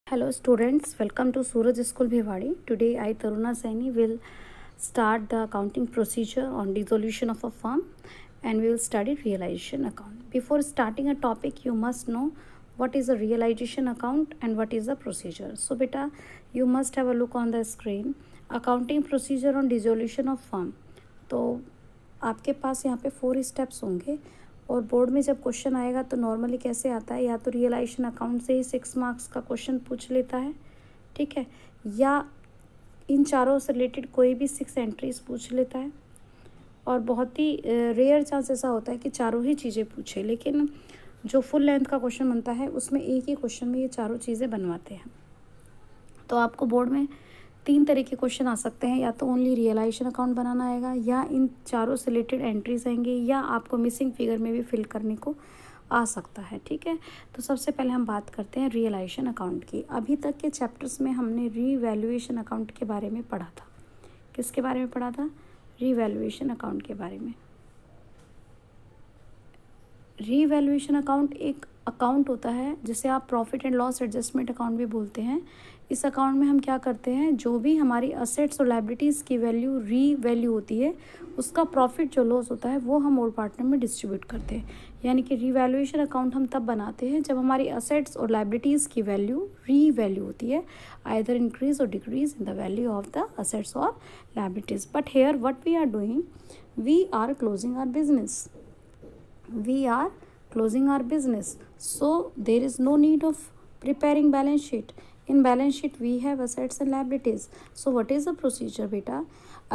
Hello students, welcome to Suraj School Bhiwadi. Today I Taruna Saini will start the accounting procedure on dissolution of a firm and we will study realization account. Before starting a topic you must know what is a realization account and what is the procedure. So beta you must have a look on the screen. Accounting procedure on dissolution of firm. तो आपके पास यहाँ पे 4 steps होंगे और board में जब question आएगा तो नॉर्मली कैसे आता है, या तो रियलाइजेशन अकाउंट से ही 6 मार्क्स का क्वेश्चन पूछ लेता है, ठीक है, या इन चारों से रिलेटेड कोई भी 6 एंट्रीज पूछ लेता है और बहुत ही रेयर चांस ऐसा होता है कि चारों ही चीज़ें पूछे, लेकिन जो फुल लेंथ का क्वेश्चन बनता है उसमें एक ही क्वेश्चन में ये चारों चीज़ें बनवाते हैं। तो आपको बोर्ड में 3 तरह के क्वेश्चन आ सकते हैं, या तो ओनली रियलाइजेशन अकाउंट बनाना आएगा, या इन चारों से रिलेटेड एंट्रीज आएंगी, या आपको मिसिंग फिगर में भी फिल करने को आ सकता है, ठीक है। तो सबसे पहले हम बात करते हैं रियलाइजेशन अकाउंट की। अभी तक के चैप्टर्स में हमने रीवैल्यूएशन अकाउंट के बारे में पढ़ा था। किसके बारे में पढ़ा था? रीवैल्यूएशन अकाउंट के बारे में। रीवैल्यूएशन अकाउंट एक अकाउंट होता है जिसे आप profit and loss adjustment account भी बोलते हैं। इस अकाउंट में हम क्या करते हैं, जो भी हमारी असेट्स और लायबिलिटीज़ की वैल्यू रीवैल्यू होती है उसका प्रॉफिट जो लॉस होता है वो हम और पार्टनर में डिस्ट्रीब्यूट करते हैं। यानी कि रीवैल्यूएशन अकाउंट हम तब बनाते हैं जब हमारी असेट्स और लायबिलिटीज़ की वैल्यू रीवैल्यू होती है, आइदर इंक्रीज और decrease in the value of the assets और liabilities. But here what we are doing, we are closing our business, we are closing our business, so there is no need of preparing balance sheet. In balance sheet we have assets and liabilities. So what is the procedure बेटा?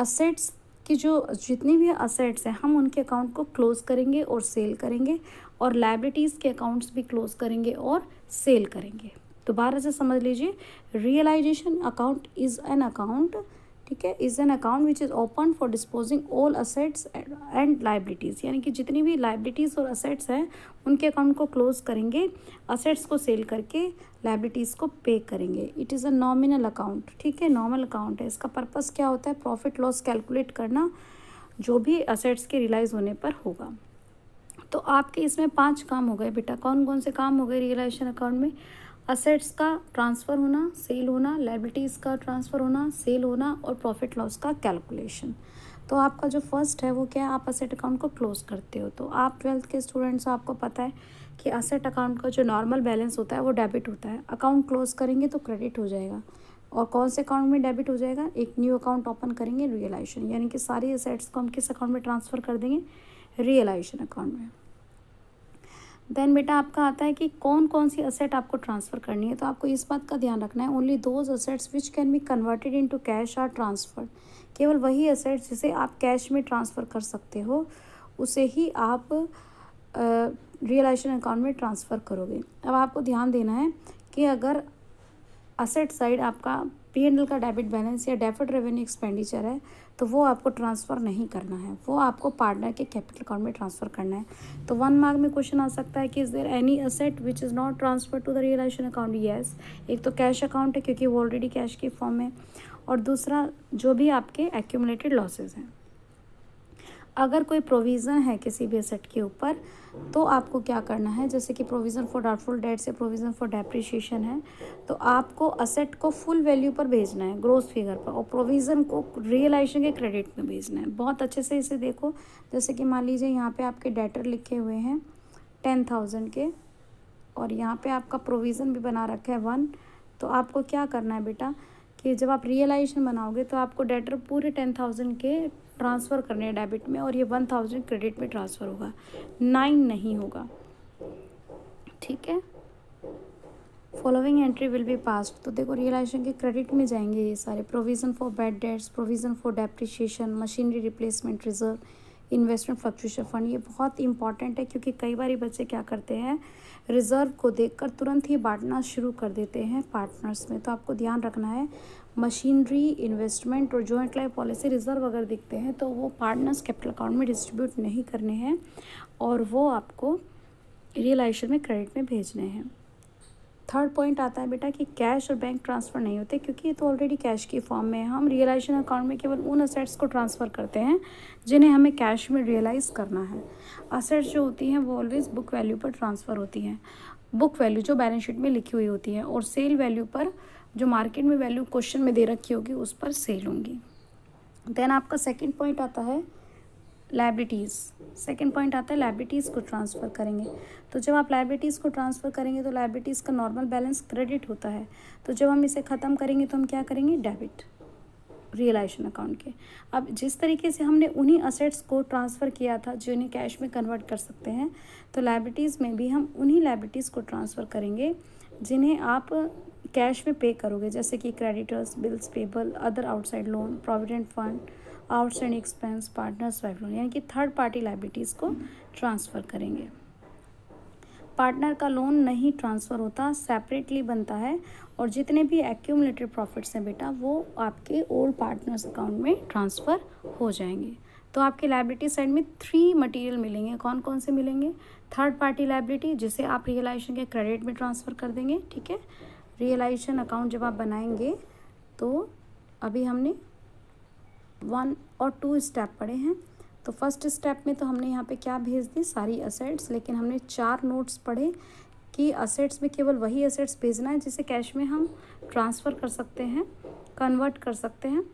assets की जो जितनी भी assets हैं हम उनके account को close करेंगे और सेल करेंगे, और liabilities के अकाउंट्स भी क्लोज करेंगे और सेल करेंगे। दोबारा से समझ लीजिए, realization account is an account, ठीक है, is an account which is open for disposing all assets and liabilities. यानी कि जितनी भी लाइबिलिटीज़ और असेट्स हैं उनके अकाउंट को क्लोज करेंगे, असेट्स को सेल करके लाइबिलिटीज़ को पे करेंगे। It is a nominal account, ठीक है, नॉमिनल अकाउंट है। इसका पर्पस क्या होता है? प्रॉफिट लॉस कैलकुलेट करना, जो भी असेट्स के रियलाइज होने पर होगा। तो आपके इसमें 5 काम हो गए बेटा। कौन कौन से काम हो गए रियलाइजेशन अकाउंट में? असेट्स का ट्रांसफ़र होना, सेल होना, लायबिलिटीज़ का ट्रांसफ़र होना, सेल होना, और प्रॉफिट लॉस का कैलकुलेशन। तो आपका जो फर्स्ट है वो क्या है, आप असेट अकाउंट को क्लोज करते हो। तो आप 12th के स्टूडेंट्स हो, आपको पता है कि असेट अकाउंट का जो नॉर्मल बैलेंस होता है वो डेबिट होता है। अकाउंट क्लोज करेंगे तो क्रेडिट हो जाएगा, और कौन से अकाउंट में डेबिट हो जाएगा? एक न्यू अकाउंट ओपन करेंगे, रियलाइजेशन, यानी कि सारी असेट्स को हम किस अकाउंट में ट्रांसफ़र कर देंगे? रियलाइजेशन अकाउंट में। देन बेटा आपका आता है कि कौन कौन सी असेट आपको ट्रांसफ़र करनी है। तो आपको इस बात का ध्यान रखना है, only those assets which can be converted into cash are transferred. केवल वही असेट्स जिसे आप कैश में ट्रांसफ़र कर सकते हो उसे ही आप रियलाइजेशन अकाउंट में ट्रांसफ़र करोगे। अब आपको ध्यान देना है कि अगर असेट साइड आपका P&L का डेबिट बैलेंस या डेफर्ड रेवेन्यू एक्सपेंडिचर है तो वो आपको ट्रांसफ़र नहीं करना है, वो आपको पार्टनर के कैपिटल अकाउंट में ट्रांसफ़र करना है। तो 1 मार्क में क्वेश्चन आ सकता है कि is there any asset which is not transfer to the realization account? Yes. एक तो कैश अकाउंट है क्योंकि वो ऑलरेडी कैश की फॉर्म में, और दूसरा जो भी आपके एक्यूमुलेटेड लॉसेज हैं। अगर कोई प्रोविज़न है किसी भी एसेट के ऊपर तो आपको क्या करना है, जैसे कि प्रोविज़न फॉर डाउटफुल डेट्स या प्रोविज़न फॉर डेप्रिशिएशन है, तो आपको असेट को फुल वैल्यू पर भेजना है, ग्रोस फिगर पर, और प्रोविज़न को रियलाइजेशन के क्रेडिट में भेजना है। बहुत अच्छे से इसे देखो। जैसे कि मान लीजिए यहाँ पे आपके डेटर लिखे हुए हैं 10,000 के, और यहाँ पे आपका प्रोविज़न भी बना रखा है 1। तो आपको क्या करना है बेटा कि जब आप रियलाइजेशन बनाओगे तो आपको डेटर पूरे 10,000 के ट्रांसफ़र करने हैं डेबिट में, और ये 1,000 क्रेडिट में ट्रांसफ़र होगा, 9 नहीं होगा, ठीक है। Following entry will be passed. तो देखो रियलाइजेशन के क्रेडिट में जाएंगे ये सारे, provision for bad debts, provision for depreciation, machinery replacement reserve, investment fluctuation fund. ये बहुत इंपॉर्टेंट है क्योंकि कई बार बच्चे क्या करते हैं, रिज़र्व को देखकर तुरंत ही बांटना शुरू कर देते हैं पार्टनर्स में। तो आपको ध्यान रखना है, मशीनरी, इन्वेस्टमेंट और जॉइंट लाइफ पॉलिसी रिजर्व अगर दिखते हैं तो वो पार्टनर्स कैपिटल अकाउंट में डिस्ट्रीब्यूट नहीं करने हैं, और वो आपको रियलाइजेशन में क्रेडिट में भेजने हैं। थर्ड पॉइंट आता है बेटा कि कैश और बैंक ट्रांसफ़र नहीं होते क्योंकि ये तो ऑलरेडी कैश की फॉर्म में है। हम रियलाइजेशन अकाउंट में केवल उन असेट्स को ट्रांसफ़र करते हैं जिन्हें हमें कैश में रियलाइज़ करना है। असेट्स जो होती हैं वो ऑलवेज बुक वैल्यू पर ट्रांसफ़र होती हैं। बुक वैल्यू जो बैलेंस शीट में लिखी हुई होती है, और सेल वैल्यू पर जो मार्केट में वैल्यू क्वेश्चन में दे रखी होगी उस पर सेल होंगी। देन आपका सेकंड पॉइंट आता है लायबिलिटीज़। सेकंड पॉइंट आता है लायबिलिटीज़ को ट्रांसफ़र करेंगे। तो जब आप लायबिलिटीज़ को ट्रांसफ़र करेंगे तो लायबिलिटीज़ का नॉर्मल बैलेंस क्रेडिट होता है। तो जब हम इसे ख़त्म करेंगे तो हम क्या करेंगे, डेबिट रियलाइजेशन अकाउंट के। अब जिस तरीके से हमने उन्हीं असेट्स को ट्रांसफ़र किया था जिन्हें कैश में कन्वर्ट कर सकते हैं, तो लायबिलिटीज़ में भी हम उन्हीं लायबिलिटीज़ को ट्रांसफ़र करेंगे जिन्हें आप कैश में पे करोगे, जैसे कि creditors, bills payable, other outside loan, provident fund, outside expense, partners swipe loan, यानी कि थर्ड पार्टी लायबिलिटीज़ को ट्रांसफ़र करेंगे। पार्टनर का लोन नहीं ट्रांसफ़र होता, सेपरेटली बनता है, और जितने भी एक्यूमुलेटेड प्रॉफिट्स हैं बेटा वो आपके ओल्ड पार्टनर्स अकाउंट में ट्रांसफ़र हो जाएंगे। तो आपके लायबिलिटी साइड में 3 मटेरियल मिलेंगे। कौन कौन से मिलेंगे, थर्ड पार्टी लायबिलिटी जिसे आप रियलाइजेशन के क्रेडिट में ट्रांसफ़र कर देंगे, ठीक है। रियलाइजेशन अकाउंट जब आप बनाएंगे तो अभी हमने 1 और 2 स्टेप पढ़े हैं। तो फर्स्ट स्टेप में तो हमने यहाँ पे क्या भेज दी, सारी असेट्स, लेकिन हमने 4 नोट्स पढ़े कि असेट्स में केवल वही असेट्स भेजना है जिसे कैश में हम ट्रांसफ़र कर सकते हैं, कन्वर्ट कर सकते हैं,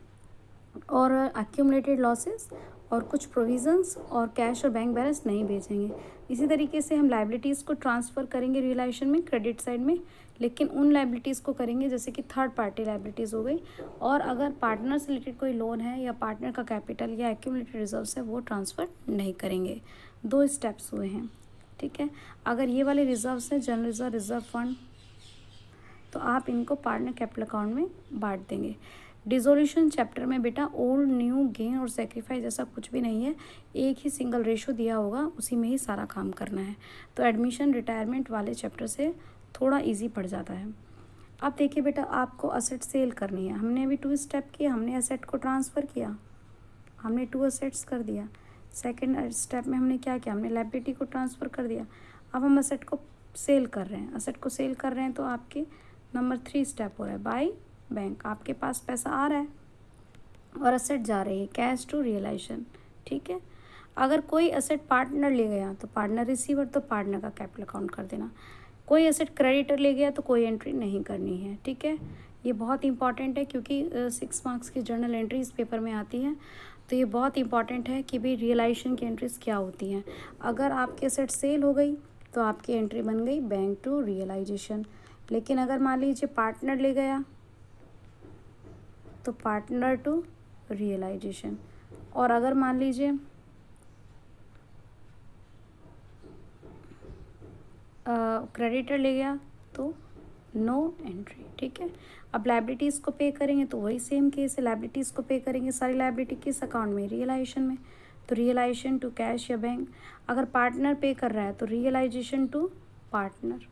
और एक्यूमुलेटेड लॉसेस और कुछ प्रोविजंस और कैश और बैंक बैलेंस नहीं भेजेंगे। इसी तरीके से हम लायबिलिटीज़ को ट्रांसफ़र करेंगे रियलाइजेशन में क्रेडिट साइड में, लेकिन उन लायबिलिटीज़ को करेंगे जैसे कि थर्ड पार्टी लायबिलिटीज़ हो गई, और अगर पार्टनर से रिलेटेड कोई लोन है या पार्टनर का कैपिटल या एक्यूमुलेटेड रिजर्व्स है वो ट्रांसफ़र नहीं करेंगे। 2 स्टेप्स हुए हैं, ठीक है। अगर ये वाले रिजर्व्स हैं, जनरल रिजर्व, रिजर्व फंड, तो आप इनको पार्टनर कैपिटल अकाउंट में बांट देंगे। डिसोल्यूशन चैप्टर में बेटा ओल्ड, न्यू, गेन और सेक्रीफाइस ऐसा कुछ भी नहीं है, एक ही सिंगल रेशो दिया होगा, उसी में ही सारा काम करना है। तो एडमिशन रिटायरमेंट वाले चैप्टर से थोड़ा इजी पड़ जाता है। अब देखिए बेटा, आपको असेट सेल करनी है। हमने अभी 2 स्टेप किए, हमने असेट को ट्रांसफ़र किया, हमने 2 असेट्स कर दिया। सेकेंड स्टेप में हमने क्या किया, हमने लायबिलिटी को ट्रांसफ़र कर दिया। अब हम असेट को सेल कर रहे हैं। असेट को सेल कर रहे हैं तो आपके नंबर 3 स्टेप हो रहा है, बाय बैंक। आपके पास पैसा आ रहा है और असेट जा रही है, कैश टू रियलाइजेशन, ठीक है। अगर कोई असेट पार्टनर ले गया तो पार्टनर रिसीवर, तो पार्टनर का कैपिटल अकाउंट कर देना। कोई असेट क्रेडिटर ले गया तो कोई एंट्री नहीं करनी है, ठीक है। ये बहुत इंपॉर्टेंट है क्योंकि 6 मार्क्स की जर्नल एंट्री इस पेपर में आती है, तो ये बहुत इंपॉर्टेंट है कि भाई रियलाइजेशन की एंट्रीज क्या होती हैं। अगर आपकी असेट सेल हो गई तो आपकी एंट्री बन गई बैंक टू रियलाइजेशन, लेकिन अगर मान लीजिए पार्टनर ले गया तो पार्टनर टू रियलाइजेशन, और अगर मान लीजिए क्रेडिटर ले गया तो नो एंट्री, ठीक है। अब लायबिलिटीज़ को पे करेंगे तो वही सेम केस है, लायबिलिटीज़ को पे करेंगे सारी लायबिलिटी किस अकाउंट में, रियलाइजेशन में, तो रियलाइजेशन टू कैश या बैंक। अगर पार्टनर पे कर रहा है तो रियलाइजेशन टू पार्टनर,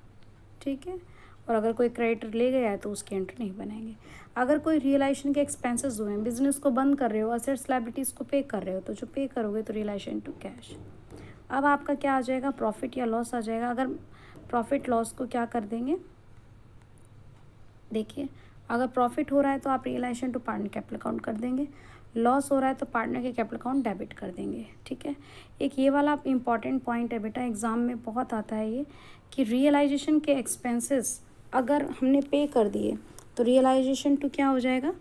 ठीक है। और अगर कोई क्रेडिटर ले गया है तो उसकी एंट्री नहीं बनाएंगे। अगर कोई रियलाइजेशन के एक्सपेंसेस हुए हैं, बिजनेस को बंद कर रहे हो, असेट्स लायबिलिटीज़ को पे कर रहे हो, तो जो पे करोगे तो रियलाइजेशन टू कैश। अब आपका क्या आ जाएगा, प्रॉफिट या लॉस आ जाएगा। अगर प्रॉफिट लॉस को क्या कर देंगे, देखिए अगर प्रॉफिट हो रहा है तो आप realization to partner capital account कर देंगे, लॉस हो रहा है तो पार्टनर के कैपिटल अकाउंट डेबिट कर देंगे, ठीक है। एक ये वाला इंपॉर्टेंट पॉइंट है बेटा, एग्ज़ाम में बहुत आता है ये, कि रियलाइजेशन के एक्सपेंसेस अगर हमने पे कर दिए तो रियलाइजेशन टू क्या हो जाएगा,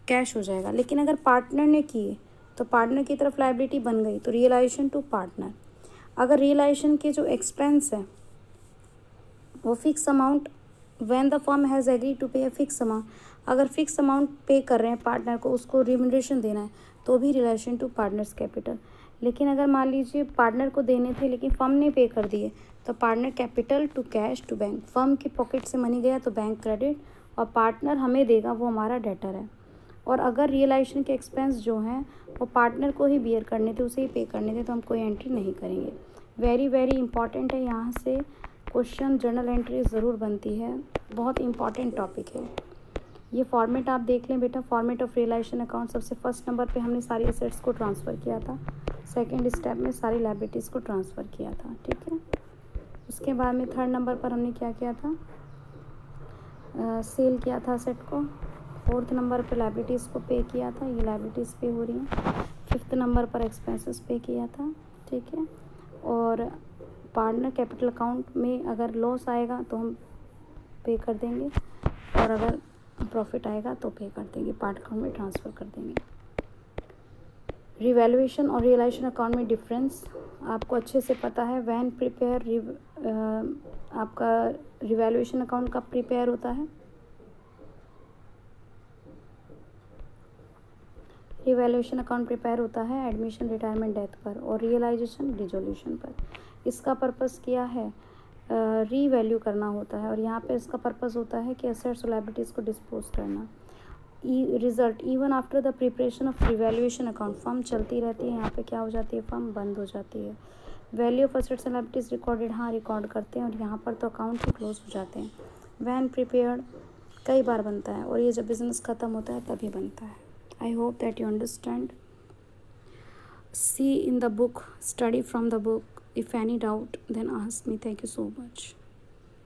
कैश हो जाएगा। लेकिन अगर पार्टनर ने किए तो पार्टनर की तरफ लायबिलिटी बन गई तो रियलाइजेशन टू पार्टनर। अगर रियलाइजेशन के जो एक्सपेंस है वो fix amount, when the firm has agree to pay a fix amount, अगर फिक्स अमाउंट पे कर रहे हैं पार्टनर को, उसको रिम्यूनरेशन देना है, तो भी रिलेशन टू पार्टनर्स कैपिटल। लेकिन अगर मान लीजिए पार्टनर को देने थे लेकिन फर्म ने पे कर दिए, तो partner capital to cash to bank. Firm की पॉकेट से मनी गया तो बैंक क्रेडिट, और पार्टनर हमें देगा वो हमारा डेटर है। और अगर रियलाइजेशन के एक्सपेंस जो हैं वो पार्टनर को ही बियर करने थे, उसे ही पे करने थे, तो हम कोई एंट्री नहीं करेंगे। वेरी वेरी इंपॉर्टेंट है, यहाँ से क्वेश्चन जर्नल एंट्री ज़रूर बनती है, बहुत इंपॉर्टेंट टॉपिक है। ये फॉर्मेट आप देख लें बेटा, फॉर्मेट ऑफ रियलाइजेशन अकाउंट। सबसे फर्स्ट नंबर पे हमने सारी एसेट्स को ट्रांसफ़र किया था, सेकंड स्टेप में सारी लायबिलिटीज़ को ट्रांसफ़र किया था, ठीक है। उसके बाद में थर्ड नंबर पर हमने क्या किया था, सेल किया था असेट को। फोर्थ नंबर पर लायबिलिटीज़ को पे किया था, ये लायबिलिटीज़ पे हो रही हैं। फिफ्थ नंबर पर एक्सपेंसेस पे किया था, ठीक है। और पार्टनर कैपिटल अकाउंट में अगर लॉस आएगा तो हम पे कर देंगे, और अगर प्रॉफिट आएगा तो पे कर देंगे, पार्ट अकाउंट में ट्रांसफ़र कर देंगे। रिवैल्यूएशन और रियलाइजेशन अकाउंट में डिफरेंस आपको अच्छे से पता है। व्हेन प्रिपेयर आपका रिवैल्यूएशन अकाउंट कब प्रिपेयर होता है? रिवैल्यूएशन अकाउंट प्रिपेयर होता है एडमिशन, रिटायरमेंट, डेथ पर, और रियलाइजेशन डिसोल्यूशन पर। इसका पर्पस क्या है? रीवैल्यू करना होता है, और यहाँ पे इसका पर्पस होता है कि एसेट्स और लायबिलिटीज़ को डिस्पोज करना। Result even after the preparation of revaluation account, firm चलती रहती है, यहाँ पे क्या हो जाती है? फर्म बंद हो जाती है। Value of assets and liabilities recorded, हाँ रिकॉर्ड करते हैं, और यहाँ पर तो अकाउंट ही क्लोज हो जाते हैं। वैन प्रिपेयर्ड कई बार बनता है, और ये जब बिजनेस ख़त्म होता है तभी बनता है। I hope that you understand. See in the book, study from the book. If any doubt, then ask me. Thank you so much.